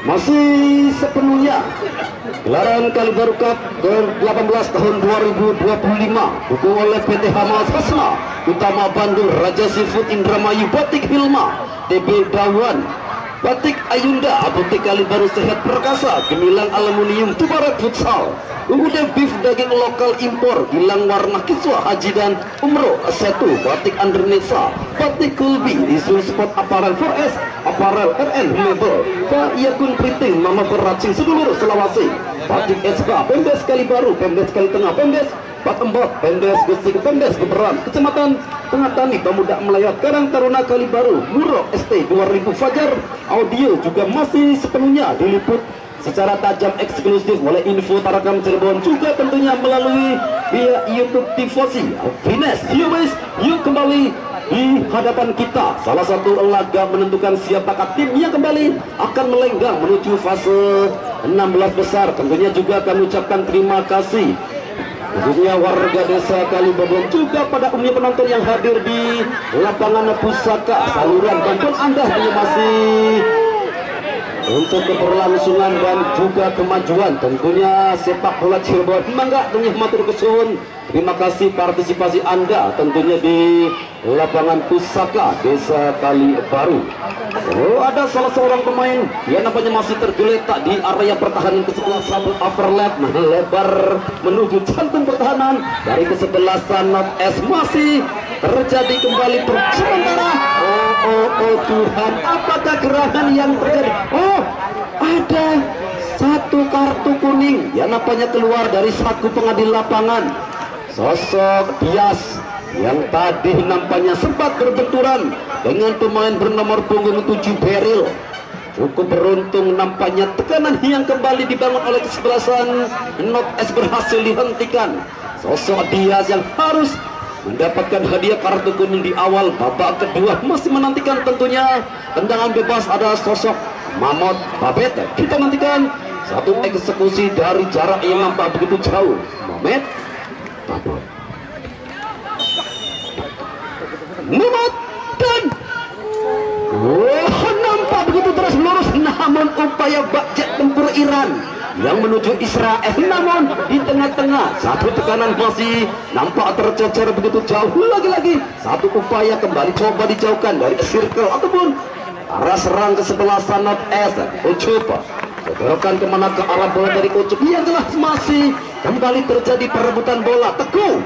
Masih sepenuhnya gelaran Kalibaru Cup ke-18 tahun 2025 didukung oleh PT Hamas Hasna, Utama Bandung, Raja Seafood Indramayu, Batik Hilma, TB Dawan, Batik Ayunda, Apotek Kalibaru Sehat Perkasa, Gemilang Aluminium, Tubarat Futsal, Unggul Beef daging lokal impor, Gilang Warna Kiswa Haji dan Umroh Setu, Batik Andrenesa, Batik Kulbi, Isu Sport Apparel 4S, Apparel RN Mebel, Pak Yakun Priting, Mama Peracing Sedulur Sulawesi, Batik SK, Pemdes Kalibaru, Pemdes Kali Tengah, Pemdes Pak Embot, Pemdes Gresik, Pemdes Keberan, Kecamatan Tengah Tani, Pemuda Melayat, Karang Taruna Kalibaru, Muro ST 2000 Fajar. Audio juga masih sepenuhnya diliput secara tajam eksklusif oleh Info Tarakam Cirebon, juga tentunya melalui via YouTube Tifosi Fines. Yuk kembali di hadapan kita, salah satu laga menentukan siapakah tim yang kembali akan melenggang menuju fase 16 besar. Tentunya juga kami ucapkan terima kasih khususnya warga desa Kalibobong, juga pada umumnya penonton yang hadir di lapangan pusaka. Saluran bantuan Anda hanya masih untuk keberlangsungan dan juga kemajuan tentunya sepak bola Cirebon. Mangga tentunya matur kesuwun, terima kasih partisipasi Anda tentunya di lapangan pusaka desa Kalibaru. Oh, ada salah seorang pemain yang nampaknya masih tergeletak di area pertahanan kesebelasan overlap lebar menuju jantung pertahanan dari kesebelasan North S. Masih terjadi kembali sementara. Oh Tuhan, apakah gerangan yang terjadi? Oh, ada satu kartu kuning yang nampaknya keluar dari satu pengadil lapangan. Sosok Dias yang tadi nampaknya sempat berbenturan dengan pemain bernomor punggung 7 Beril. Cukup beruntung nampaknya tekanan yang kembali dibangun oleh kesebelasan North S berhasil dihentikan. Sosok Dias yang harus mendapatkan hadiah kartu kuning di awal babak kedua masih menantikan tentunya tendangan bebas. Ada sosok Mamot Babet. Kita nantikan satu eksekusi dari jarak yang nampak begitu jauh. Mamot dan nampak begitu terus lurus, namun upaya bakjat tempur Iran yang menuju Israel, namun di tengah-tengah satu tekanan masih nampak tercecer begitu jauh. Lagi-lagi satu upaya kembali coba dijauhkan dari circle ataupun arah serang kesebelasan North S. Ucup segerakan kemana ke arah bola dari Ucup yang jelas masih kembali terjadi perebutan bola. Teguh,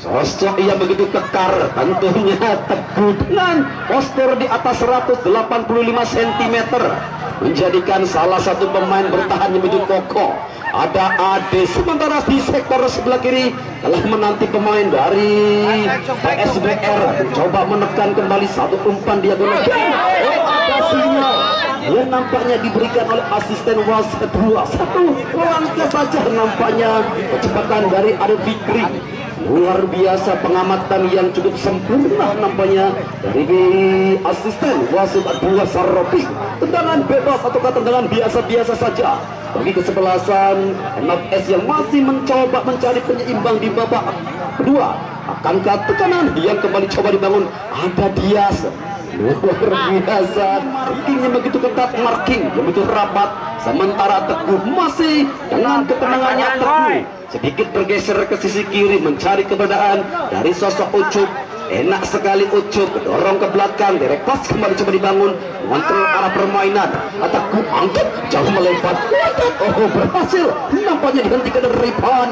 sosok yang begitu kekar tentunya Teguh dengan postur di atas 185 cm menjadikan salah satu pemain bertahan yang begitu kokoh. Ada Ade, sementara di sektor sebelah kiri telah menanti pemain dari PSBR mencoba menekan kembali satu umpan diagonal. Ada sinyal yang nampaknya diberikan oleh asisten wasit kedua. Satu langkah saja nampaknya kecepatan dari Ade Fikri. Luar biasa pengamatan yang cukup sempurna nampaknya dari asisten wasit kedua Saropi. Tendangan bebas ataukah tendangan biasa-biasa saja bagi kesebelasan North S yang masih mencoba mencari penyeimbang di babak kedua. Akankah tekanan yang kembali coba dibangun? Ada Dias, luar biasa, markingnya begitu ketat, marking yang begitu rapat. Sementara Teguh masih dengan ketenangannya. Teguh sedikit bergeser ke sisi kiri mencari keberadaan dari sosok Ucup. Enak sekali Ucup, dorong ke belakang, direct pass kembali coba dibangun, mengontrol arah permainan. Teguh angkat jauh melebar, oh berhasil, nampaknya dihentikan dari Ripan.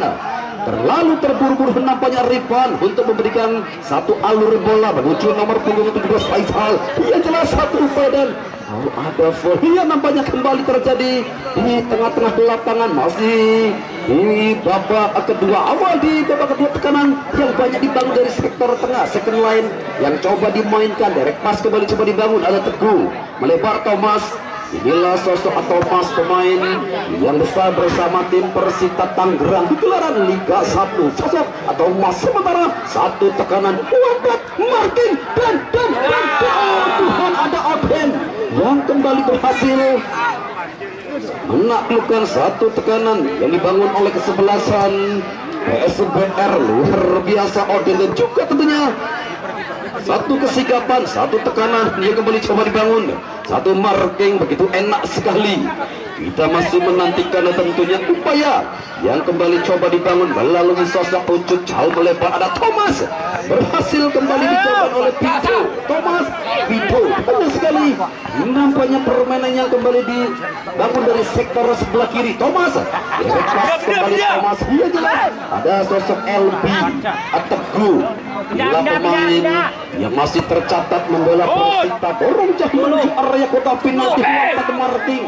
Terlalu terburu-buru nampaknya Ripan untuk memberikan satu alur bola menuju nomor punggung 17 Faisal. Yang jelas satu upaya dan ada foul yang nampaknya kembali terjadi di tengah-tengah lapangan. Masih di babak kedua, awal di babak kedua tekanan yang banyak dibangun dari sektor tengah, second line yang coba dimainkan, direct pass kembali coba dibangun. Ada Teguh melebar Thomas. Inilah sosok Thomas, pemain yang besar bersama tim Persita Tangerang di gelaran Liga 1. Sosok Thomas, sementara satu tekanan kuat marking dan Tuhan, ada Oden yang kembali berhasil menaklukkan satu tekanan yang dibangun oleh kesebelasan PSBR. Luar biasa Oden dan juga tentunya Satu kesikapan, satu tekanan yang kembali coba dibangun. Satu marking begitu enak sekali. Kita masih menantikan tentunya upaya yang kembali coba dibangun melalui sosok Ucup jauh melebar. Ada Thomas berhasil kembali dicoba oleh Pito. Thomas Pito benar sekali. Nampaknya permainan yang kembali dibangun dari sektor sebelah kiri. Thomas lepas kembali Thomas. Iya jelas ada sosok LB Ateguh. Bila pemain yang masih tercatat membela Persita dorong jauh menuju area kotak penalti Muhammad Marting.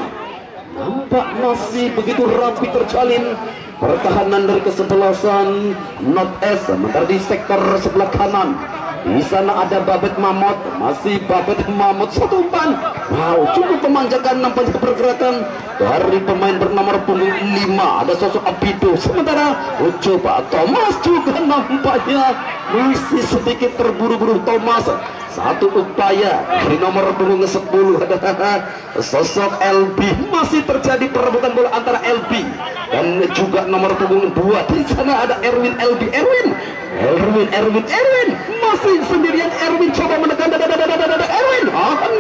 Nampak masih begitu rapi terjalin pertahanan dari kesebelasan North East. Sementara di sektor sebelah kanan di sana ada Babet Mamot, masih Babet Mamot satu umpan. Wow, cukup memanjakan nampaknya pergerakan dari pemain bernomor punggung 5. Ada sosok Abido. Sementara coba Thomas juga nampaknya masih sedikit terburu-buru. Thomas satu upaya dari nomor punggung 10 ada sosok LB. Masih terjadi perebutan bola antara LB dan juga nomor punggung 2. Di sana ada Erwin LB. Erwin masih sendirian. Erwin coba menekan Erwin.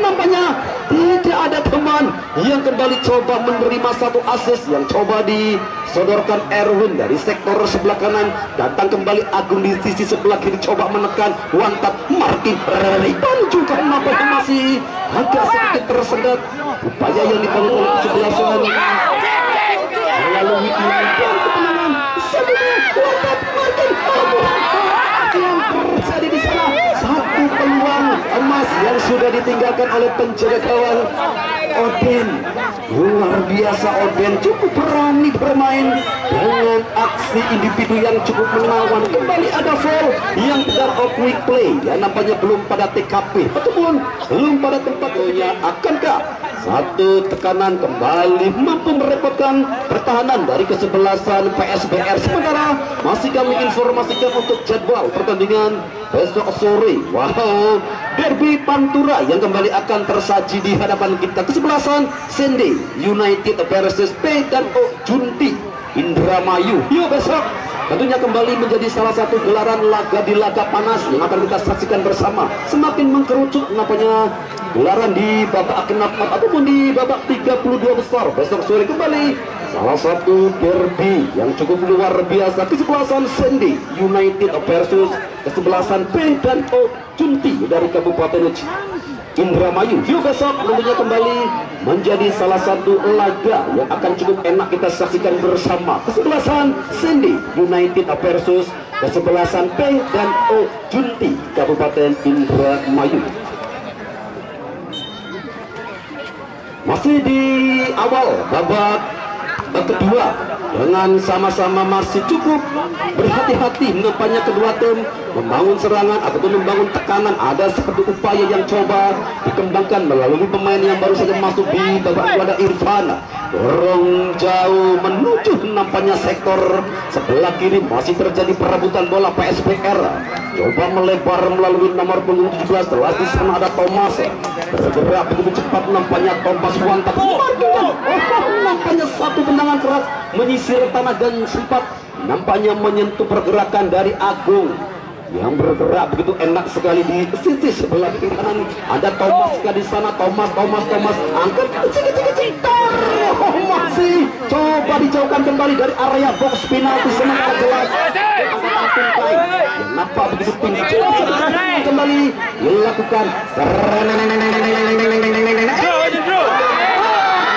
Nampaknya tidak ada teman yang kembali coba menerima satu assist yang coba disodorkan Erwin dari sektor sebelah kanan. Datang kembali Agung di sisi sebelah kiri coba menekan one touch marking. Dan juga nampaknya masih agak sedikit tersendat upaya yang dibangun oleh kesebelasan melalui kemenangan sebelumnya one touch marking. Yang terjadi di sana satu peluang emas yang sudah ditinggalkan oleh penjaga gawang Odin. Luar biasa Odin, cukup berani bermain dengan aksi individu yang cukup menawan. Kembali ada foul yang tegar of quick play yang nampaknya belum pada TKP ataupun belum pada tempatnya. Akankah satu tekanan kembali mampu merepotkan pertahanan dari kesebelasan PSBR? Sementara masih kami informasikan untuk jadwal pertandingan besok sore. Wow, derby Pantura yang kembali akan tersaji di hadapan kita. Kesebelasan Sende United versus P dan O Junti Indramayu. Yuk besok tentunya kembali menjadi salah satu gelaran laga di laga panas yang akan kita saksikan bersama. Semakin mengkerucut nampaknya gelaran di babak knockout ataupun di babak 32 besar. Besok sore kembali salah satu derby yang cukup luar biasa. Kesebelasan Sende United versus kesebelasan P dan O Junti dari Kabupaten Indramayu. Yuk besok tentunya kembali menjadi salah satu laga yang akan cukup enak kita saksikan bersama. Kesebelasan Sende United versus kesebelasan P dan O Junti Kabupaten Indramayu. Masih di awal babak kedua dengan sama-sama masih cukup berhati-hati. Nampaknya kedua tim membangun serangan ataupun membangun tekanan. Ada satu upaya yang coba dikembangkan melalui pemain yang baru saja masuk di babak kedua. Ada Irfan dorong jauh menuju nampaknya sektor sebelah kiri. Masih terjadi perebutan bola PSBR. Coba melebar melalui nomor punggung 17. Setelah di sana ada Thomas bergerak begitu cepat. Nampaknya Thomas mantap. Nampaknya satu tendangan keras menyisir tanah dan sempat nampaknya menyentuh pergerakan dari Agung yang bergerak begitu enak sekali di sisi sebelah kiri kanan. Ada Thomas di sana. Thomas angkat kecil. Masih coba dijauhkan kembali dari area box penalti. Semangat jelas tungkai yang nampak begitu tinggi kembali dilakukan.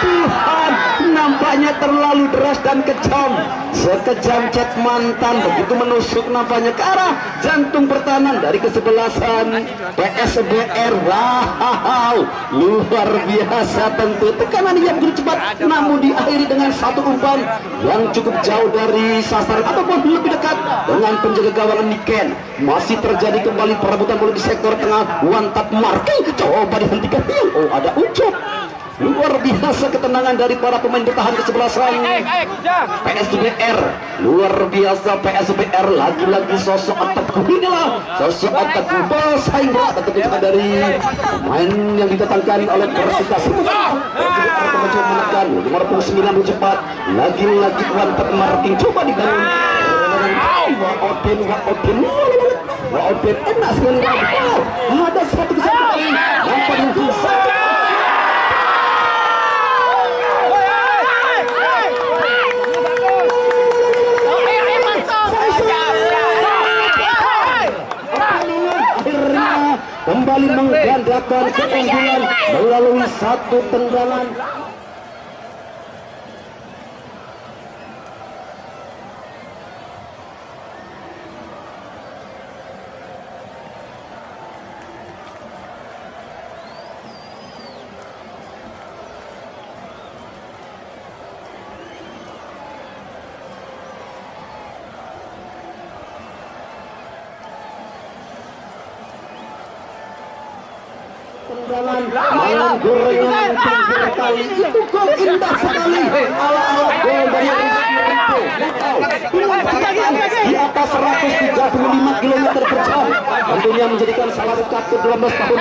Tuhan, nampaknya terlalu deras dan kejam. Sekejam cat mantan begitu menusuk nampaknya ke arah jantung pertahanan dari kesebelasan PSBR. Wow, luar biasa. Tentu tekanan yang begitu cepat namun diakhiri dengan satu umpan yang cukup jauh dari sasaran ataupun lebih dekat dengan penjaga gawang Niken. Masih terjadi kembali perebutan bola di sektor tengah. One touch marking coba dihentikan. Oh, ada Ucup. Luar biasa ketenangan dari para pemain bertahan kesebelasan PSBR. Luar biasa PSBR. Lagi-lagi sosok Ateguh. Inilah sosok Ateguh bersaing berat ketika dari pemain yang didatangkan oleh Persita. PSBR mencoba menekan nomor 9 cepat. Lagi-lagi one touch marking coba dibangun. Odin enak sekali. kembali menggandakan keunggulan melalui satu tendangan. Tendangan malam gorengan kali itu gol indah sekali ala-ala gol dari di atas 135 km per jam, tentunya menjadikan salah satu 12 tahun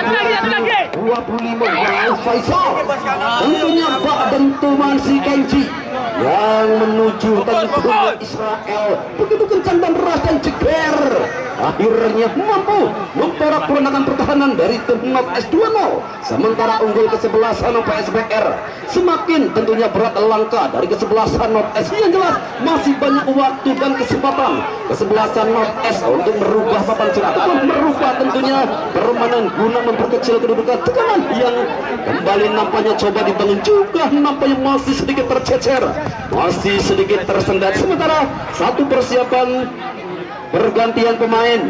2025 Faisal, tentunya Pak Dentuman si Kenji yang menuju tentunya Israel begitu kencang dan deras dan ceger, akhirnya mampu memporak-porandakan pertahanan dari tim Not S 2-0. Sementara unggul kesebelasan PSBR semakin tentunya berat langkah dari kesebelasan Not S. Yang jelas masih banyak waktu dan kesempatan kesebelasan Not S untuk merubah papan skor ataupun merubah tentunya permainan guna memperkecil kedudukan tekanan yang kembali nampaknya coba dibangun juga nampaknya masih sedikit tercecer, masih sedikit tersendat. Sementara satu persiapan pergantian pemain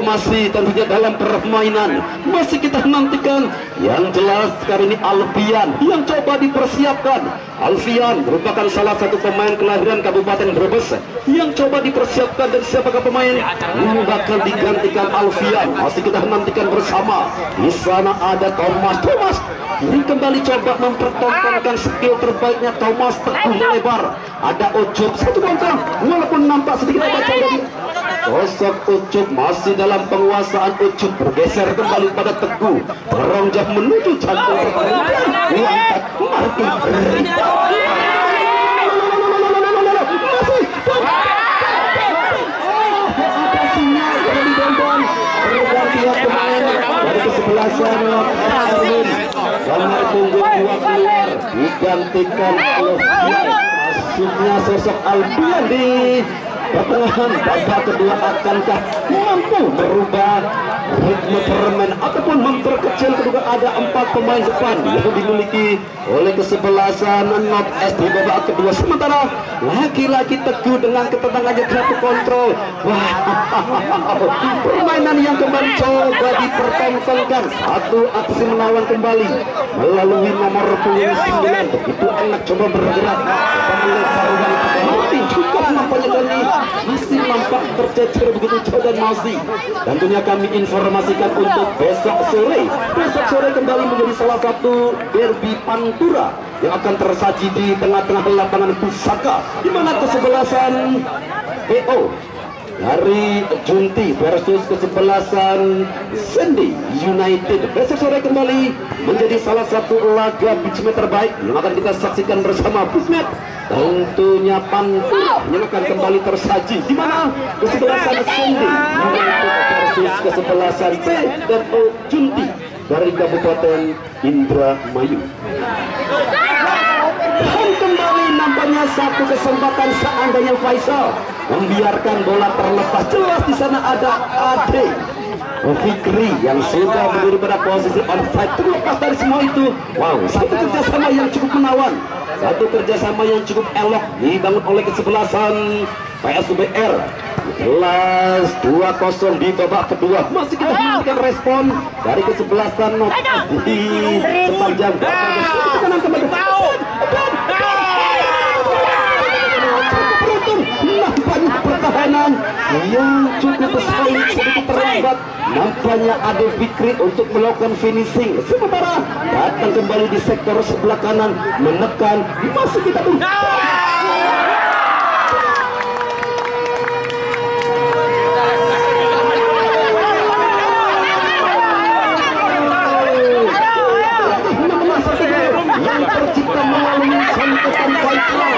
masih tentunya dalam permainan masih kita nantikan. Yang jelas kali ini Alfian yang coba dipersiapkan. Alfian merupakan salah satu pemain kelahiran Kabupaten Brebes yang coba dipersiapkan. Dan siapakah pemain yang bakal digantikan Alfian masih kita nantikan bersama. Di sana ada Thomas ini kembali coba mempertontonkan skill terbaiknya. Thomas Teguh lebar, ada Ucup satu kontra walaupun nampak sedikit baca dari sosok Ucup masih dalam penguasaan. Ucup bergeser kembali pada Teguh, beronjak menuju jantung pertahanan. Diangkat Martin ada sinyal dari Dondon. Pergantian pemain dari kesebelasan Erwin nomor punggung 2 keluar digantikan oleh masuknya sosok Alfian di pertengahan babak kedua. Akankah mampu merubah ritme permain ataupun memperkecil kedudukan? Ada 4 pemain depan yang dimiliki oleh kesebelasan Not S di babak kedua. Sementara laki-laki Teguh dengan ketenangannya satu kontrol. Wah, permainan yang kembali coba dipertontonkan. Satu aksi melawan kembali melalui nomor punggung 9. Begitu enak coba bergerak, coba melempar ruang Martin juga nampaknya kali masih nampak tercecer begitu jauh dan masih. Tentunya kami informasikan untuk besok sore kembali menjadi salah satu derby Pantura yang akan tersaji di tengah-tengah lapangan Pusaka, di mana kesebelasan BO dari Junti versus kesebelasan Sendi United besok sore kembali menjadi salah satu laga beachmat terbaik yang akan kita saksikan bersama. Beachmat tentunya Pantura yang akan kembali tersaji, di mana kesebelasan Sendi United versus kesebelasan B dan O Junti dari Kabupaten Indramayu. Dan kembali nampaknya satu kesempatan seandainya Faisal membiarkan bola terlepas. Jelas di sana ada Ade Fikri yang sudah berdiri pada posisi onside. Terlepas dari semua itu, wow, satu kerjasama yang cukup menawan, satu kerjasama yang cukup elok dibangun oleh kesebelasan PSBR. Jelas 2-0 di babak kedua. Masih kita menantikan respon dari kesebelasan Not di sepanjang kanan ke nampaknya pertahanan yang cukup sulit, sedikit terlambat. Nampaknya ada Fikri untuk melakukan finishing. Sementara datang kembali di sektor sebelah kanan menekan. Masih kita tunggu. Yang tercipta melalui santukan Faisal.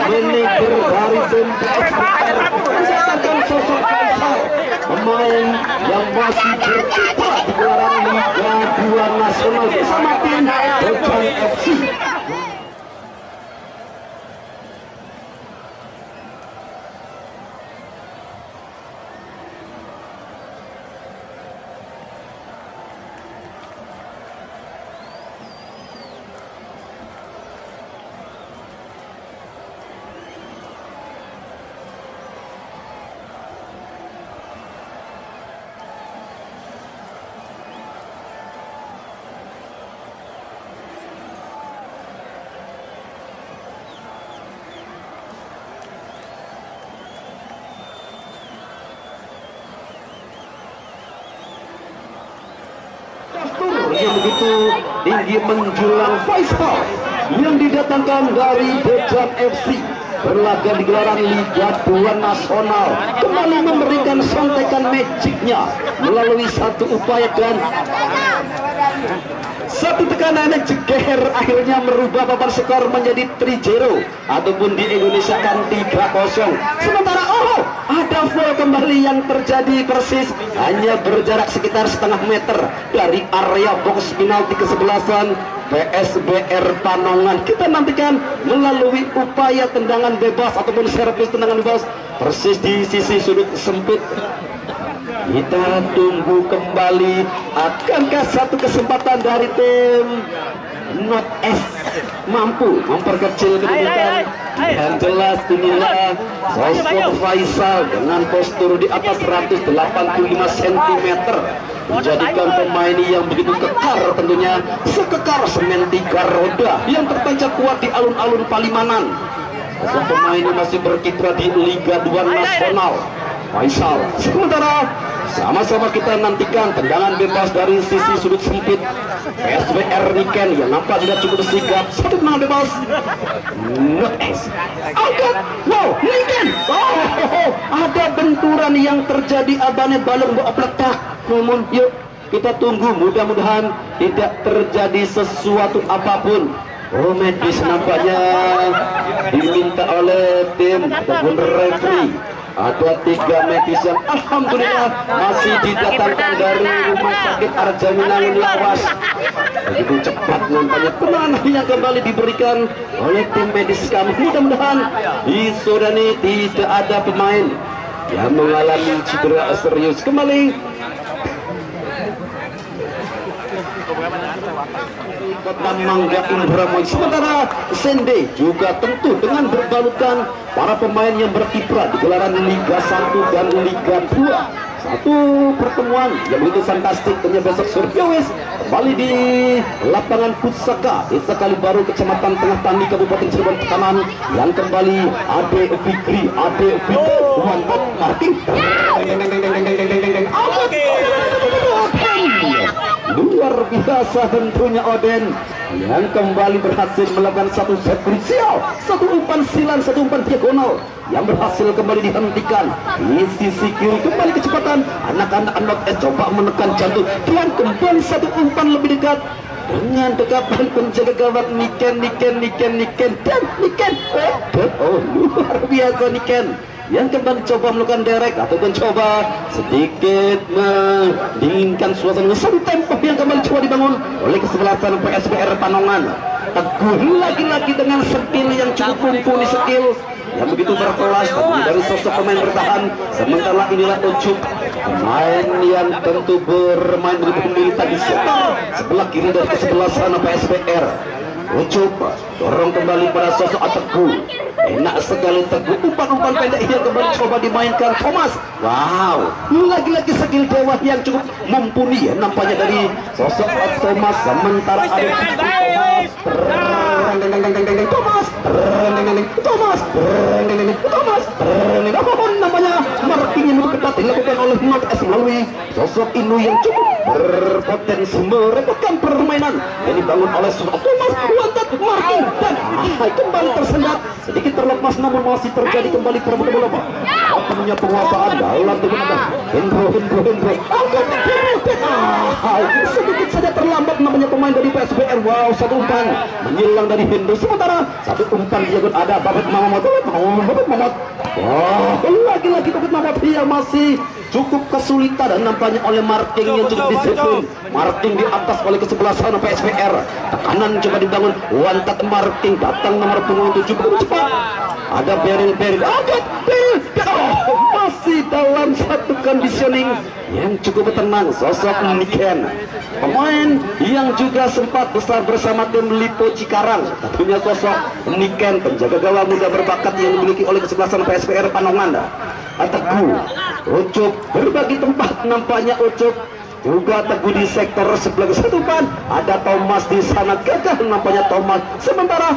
Manajer dari tim PSBR mencatatkan sosok Faisal, pemain yang masih berkiprah di gelaran Liga 2 Nasional bersama tim Bojang FC. yang begitu tinggi menjulang Faisal yang didatangkan dari Dejam FC berlaga di gelaran Liga 2 Nasional kembali memberikan sontekan magicnya melalui satu upaya dan satu tekanan jeger akhirnya merubah papan skor menjadi 3-0 ataupun di Indonesia kan 3-0. Sementara ada foul kembali yang terjadi persis hanya berjarak sekitar setengah meter dari area box penalti kesebelasan PSBR Panongan. Kita nantikan melalui upaya tendangan bebas ataupun servis tendangan bebas persis di sisi sudut sempit. Kita tunggu kembali, akankah satu kesempatan dari tim Not S mampu memperkecil kedudukan. Yang jelas inilah sosok Faisal dengan postur di atas 185 cm menjadikan pemain yang begitu kekar, tentunya sekekar semen 3 roda yang tertancap kuat di alun-alun Palimanan. Sosok pemain yang masih berkiprah di Liga 2 Nasional Faisal. Sementara sama-sama kita nantikan tendangan bebas dari sisi sudut sempit PSBR Niken yang nampak tidak cukup sigap. Satu tendangan bebas Not S angkat, wow, Niken, ada benturan yang terjadi, abane balon bawa peletak. Namun yuk kita tunggu, mudah-mudahan tidak terjadi sesuatu apapun. Medis nampaknya diminta oleh tim ataupun referee. Ada 3 medis yang alhamdulillah masih didatangkan dari Rumah Sakit Arjaminangun Lawas. Begitu cepat nampaknya penanganan yang kembali diberikan oleh tim medis kami. Mudah-mudahan di Sudani tidak ada pemain yang mengalami cedera serius. Kembali Kota Mangga Indramayu. Sementara Sende juga tentu dengan berbalutkan para pemain yang berkiprah di gelaran Liga 1 dan Liga 2. Satu pertemuan yang begitu fantastik ternyata besok Surabaya kembali di lapangan Pusaka Desa Kalibaru, Kecamatan Tengah Tani, Kabupaten Cirebon Tekanan, yang kembali Ade Fikri Wantot Martin. Luar biasa tentunya Oden yang kembali berhasil melakukan satu set krusial, satu umpan silang, satu umpan diagonal yang berhasil kembali dihentikan di sisi kiri. Kembali kecepatan anak-anak Not S coba menekan jantung dan kembali satu umpan lebih dekat dengan dekapan penjaga gawang Niken dan Niken. Oh, luar biasa Niken yang kembali coba melakukan derek ataupun coba sedikit mendinginkan suasana. Satu tempo yang kembali coba dibangun oleh kesebelasan PSBR Panongan. Teguh lagi-lagi dengan skill yang cukup mumpuni, skill yang begitu berkelas dari sosok pemain bertahan. Sementara inilah Ucup, pemain yang tentu bermain dari pemilihan di sebelah kiri dari kesebelasan PSBR. Ucup dorong kembali pada sosok Teguh. Enak sekali Teguh, umpan-umpan pendek yang kembali coba dimainkan Thomas. Wow, lagi-lagi skill dewa yang cukup mumpuni ya nampaknya dari sosok Thomas. Sementara ada Thomas namanya marking yang ketat dilakukan oleh Not S melalui sosok Inu yang cukup berpotensi merepotkan permainan yang dibangun oleh sosok Thomas. Wantat marking dan kembali tersendat, sedikit terlepas namun masih terjadi kembali perebutan bola. Punya penguasaan dalam tubuh Hendro sedikit saja terlambat namanya pemain dari PSBR. Wow, satu umpan menyilang dari Hendro. Sementara satu umpan dia pun ada Babet Mamat. Wah, lagi-lagi Babet Mamat dia masih cukup kesulitan dan nampaknya oleh marking yang cukup disiplin. Marking di atas oleh kesebelasan PSBR. Tekanan coba dibangun. Wantat marking datang nomor punggung 7 begitu cepat. Ada Beril masih dalam satu conditioning yang cukup tenang. Sosok Niken, pemain yang juga sempat besar bersama tim Lipo Cikarang. Tentunya sosok Niken, penjaga gawang muda berbakat yang dimiliki oleh kesebelasan PSBR Panongan. Teguh, Ucup berbagi tempat nampaknya. Ucup juga Teguh di sektor sebelah kesetupan. Ada Thomas di sana, gagal nampaknya Thomas. Sementara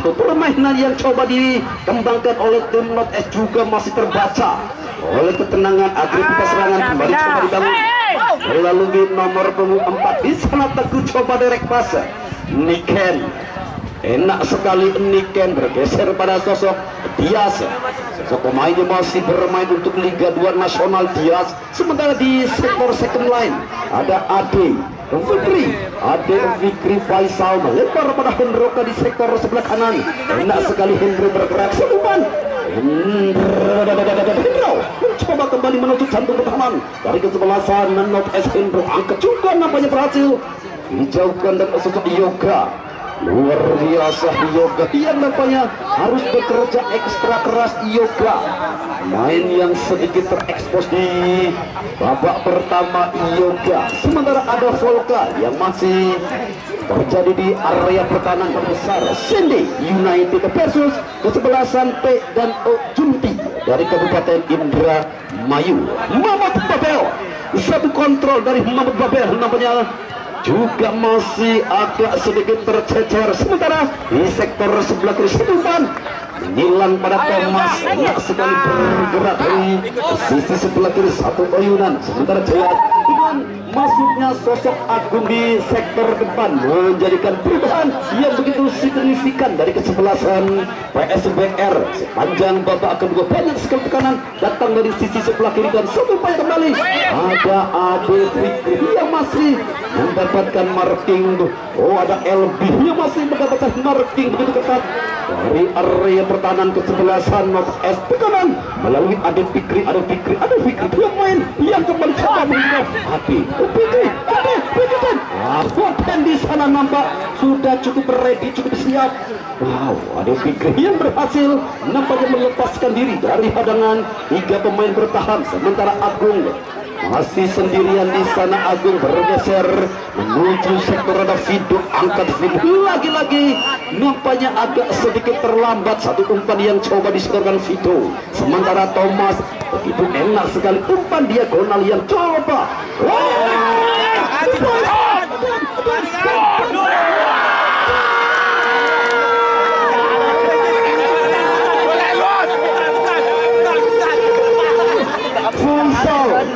permainan yang coba dikembangkan oleh tim Not S juga masih terbaca oleh ketenangan aktivitas serangan kembali coba dibangun melalui nomor punggung 4 di sana Teguh coba derek pas Niken. Enak sekali Niken bergeser pada sosok Dias. Sosok pemain yang masih bermain untuk Liga 2 Nasional Dias. Sementara di sektor second line ada Ade Fikri Faisal melebar pada Hendroka di sektor sebelah kanan. Enak sekali Hendro bergerak seluman. Hendro mencoba kembali menuju jantung pertahanan dari kesebelasan Menok S Hendro. Angkat juga nampaknya berhasil dijauhkan dan sosok Yoga. Luar biasa Yoga yang nampaknya harus bekerja ekstra keras. Yoga main yang sedikit terekspos di babak pertama Yoga. Sementara ada Volka yang masih terjadi di area pertahanan terbesar. Sende United versus kesebelasan P dan O Junti dari Kabupaten Indramayu. Mamat Babel, satu kontrol dari Mamat Babel nampaknya juga masih agak sedikit tercecer. Sementara di sektor sebelah kiri Setuban menyilang pada Thomas. Enak sekali bergerak dari sisi sebelah kiri satu oyunan. Sementara jelas dengan masuknya sosok Agung di sektor depan menjadikan perubahan yang begitu signifikan dari kesebelasan PSBR. Sepanjang babak kedua banyak sekali tekanan datang dari sisi sebelah kiri dan satu upaya kembali ada Ade Fikri yang masih mendapatkan marking. Ada LB yang masih mendapatkan marking begitu ketat dari area pertahanan kesebelasan North S. Tekanan melalui Ade Fikri yang main yang kembali coba menghidap Ade Fikri. Dan di sana nampak sudah cukup ready, cukup siap. Wow, Ade Fikri yang berhasil nampaknya melepaskan diri dari hadangan 3 pemain bertahan. Sementara Agung masih sendirian di sana. Agung bergeser menuju sektor ada Vido. Angkat Vido lagi-lagi nampaknya agak sedikit terlambat. Satu umpan yang coba disetorkan Vido. Sementara Thomas begitu enak sekali umpan diagonal yang coba.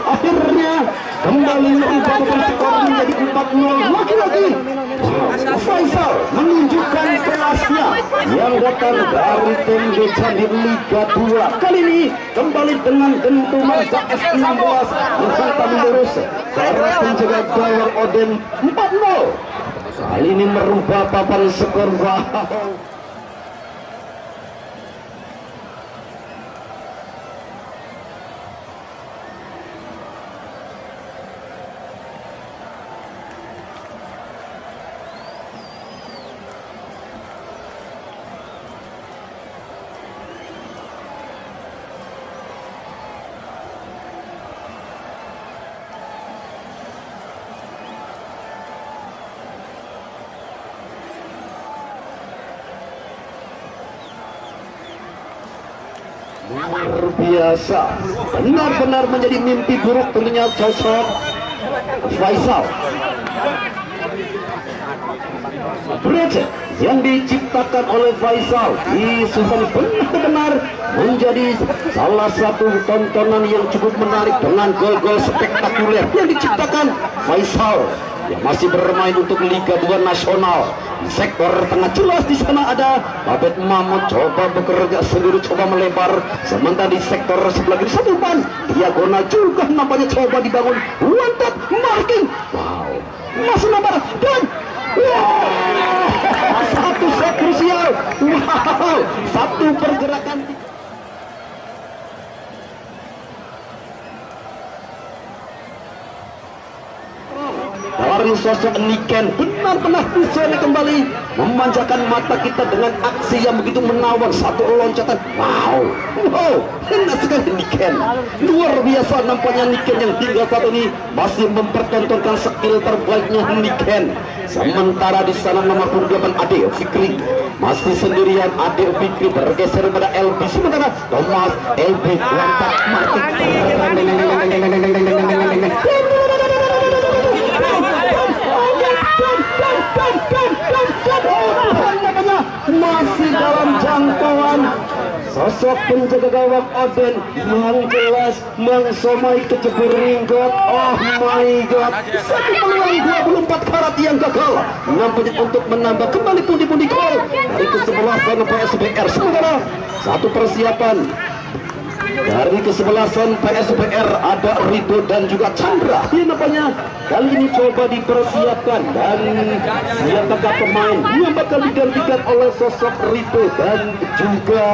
Akhirnya kembali merubah skor menjadi 4-0 lagi-lagi. Faisal menunjukkan kelasnya yang datang dari tim Jambi Liga 2. Kali ini kembali dengan dentuman KF16 menghantam lurus para penjaga gawang Oden 4-0. Kali ini merubah papan skor. Luar biasa, benar-benar menjadi mimpi buruk tentunya sosok Faisal. Bridge yang diciptakan oleh Faisal di Susan benar-benar menjadi salah satu tontonan yang cukup menarik dengan gol-gol spektakuler yang diciptakan Faisal yang masih bermain untuk Liga 2 Nasional. Di sektor tengah jelas di sana ada Babet Mahmud coba bekerja sendiri, coba melebar. Sementara di sektor sebelah kiri satu ban diagonal juga nampaknya coba dibangun. One tap marking. Wow, masih nampak dan satu set krusial. Wow, satu pergerakan dari sosok Niken benar-benar bisa kembali memanjakan mata kita dengan aksi yang begitu menawan. Satu loncatan, wow, enak sekali Niken. Luar biasa nampaknya Niken yang hingga saat ini masih mempertontonkan skill terbaiknya Niken. Sementara di sana nomor 28 Ade Fikri masih sendirian. Ade Fikri bergeser pada LB. Sementara Thomas LB lantak Martin masih dalam jangkauan sosok penjaga gawang Oden yang jelas mengsomai kecebur ringgot. Oh my god, satu peluang 24 karat yang gagal nampaknya untuk menambah kembali pundi-pundi gol dari kesebelasan PSBR. Sementara satu persiapan dari kesebelasan PSBR ada Rido dan juga Chandra. Ini nampaknya kali ini coba dipersiapkan dan siapakah pemain yang bakal digantikan oleh sosok Rido dan juga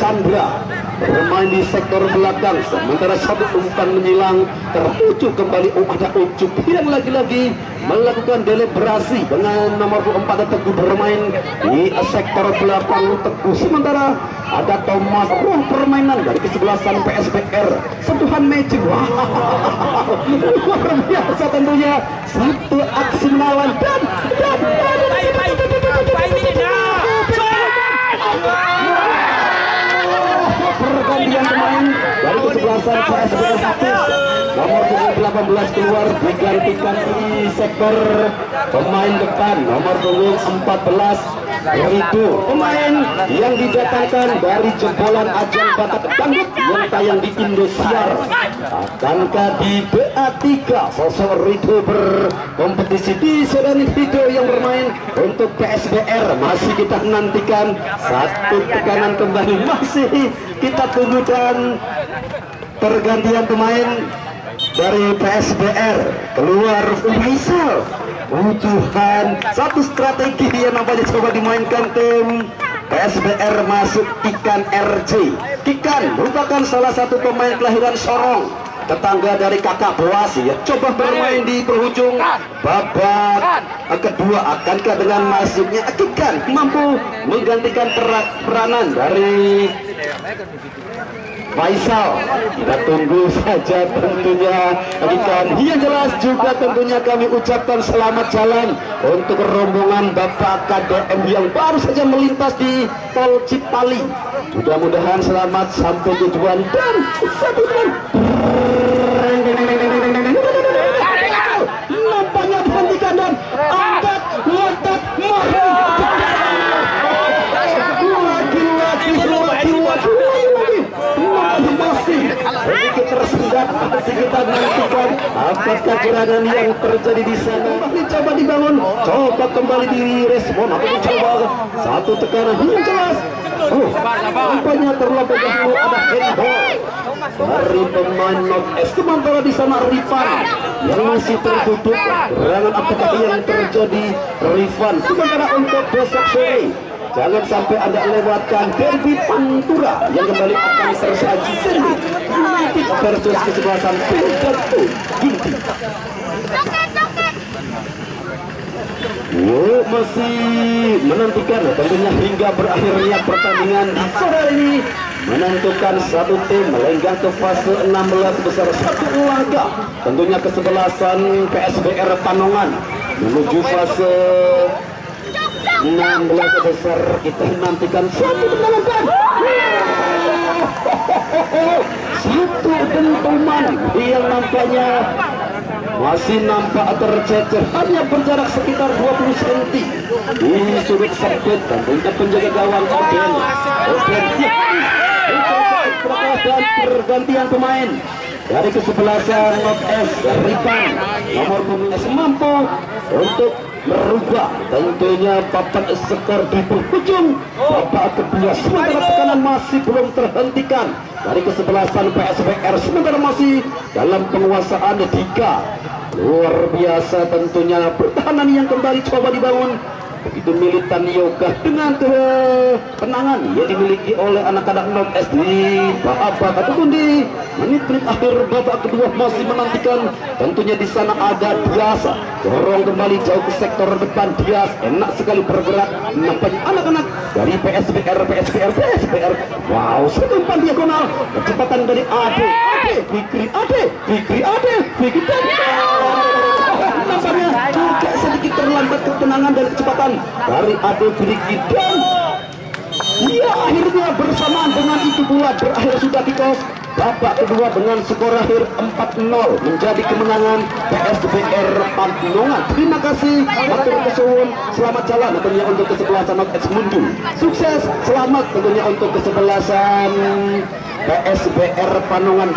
Chandra bermain di sektor belakang. Sementara satu umpan menyilang tertuju kembali ada Ucup yang lagi-lagi melakukan deliberasi dengan nomor 4 Teguh bermain di sektor belakang Teguh. Sementara ada Thomas ruang permainan dari kesebelasan PSBR. Sentuhan magic, wow, luar biasa tentunya. Satu aksi menawan dan pergantian pemain dari kesebelasan PSBR 1 nomor 18 keluar digantikan di sektor pemain depan nomor 14 itu pemain yang didatangkan dari jebolan ajang Batak Dangdut yang tayang di Indosiar. Akankah di BA3 sosok Rido berkompetisi di Sedan Rido yang bermain untuk PSBR? Masih kita nantikan satu tekanan kembali, masih kita tunggu dan pergantian pemain dari PSBR keluar Faisal. Tuhan, satu strategi yang nampaknya coba dimainkan tim PSBR masuk Kikan RJ. Kikan merupakan salah satu pemain kelahiran Sorong, tetangga dari kakak Boas ya. Coba bermain di penghujung babak kedua. Akankah dengan masuknya Kikan mampu menggantikan peranan dari Faisal? Kita tunggu saja tentunya. Kikan yang jelas juga tentunya kami ucapkan selamat jalan untuk rombongan Bapak KDM yang baru saja melintas di Tol Cipali. Mudah-mudahan selamat sampai tujuan dan satu nampaknya dihentikan dan angkat letak sedikit tersendat. Masih kita nantikan apakah gerakan yang terjadi di sana. Coba dibangun, coba kembali direspon atau coba satu tekanan yang jelas. Nampaknya terlalu dahulu ada handball dari pemain North. Sementara di sana Rifan yang masih tertutup. Gerangan apakah yang terjadi Rifan? Sementara untuk besok sore jangan sampai Anda lewatkan derby Pantura yang kembali akan tersaji sendiri. United versus kesebelasan Pintu Ginti. Yuk, masih menantikan tentunya hingga berakhirnya pertandingan di sore ini, menentukan satu tim melenggang ke fase 16 besar satu langkah. Tentunya kesebelasan PSBR Panongan menuju fase 16 besar. Kita nantikan satu tendangan, satu dentuman yang nampaknya masih nampak tercecer, hanya berjarak sekitar 20 cm di sudut sempit. Tentunya penjaga gawang Oden dan pergantian pemain dari kesebelasan North S. Rifan nomor 12 mampu untuk merubah tentunya papan skor di penghujung babak kedua. Sementara tekanan masih belum terhentikan dari kesebelasan PSBR. Sementara masih dalam penguasaan Dika. Luar biasa tentunya pertahanan yang kembali coba dibangun. Begitu militan Yoga dengan ketenangan yang dimiliki oleh anak-anak North S di babak ataupun di menit-menit akhir babak kedua masih menantikan. Tentunya di sana ada Dias, dorong kembali jauh ke sektor depan. Dias enak sekali bergerak. Nampaknya anak-anak dari PSBR. Wow, satu umpan diagonal, kecepatan dari Ade Fikri nampaknya agak sedikit terlambat ketenangan dan kecepatan dari Ade Fikri, dan dia akhirnya bersamaan dengan itu pula berakhir sudah kick off babak kedua dengan skor akhir 4-0 menjadi kemenangan PSBR Panongan. Terima kasih, matur kesuwun, selamat jalan tentunya untuk kesebelasan Edmundo. Sukses, selamat tentunya untuk kesebelasan PSBR Panongan.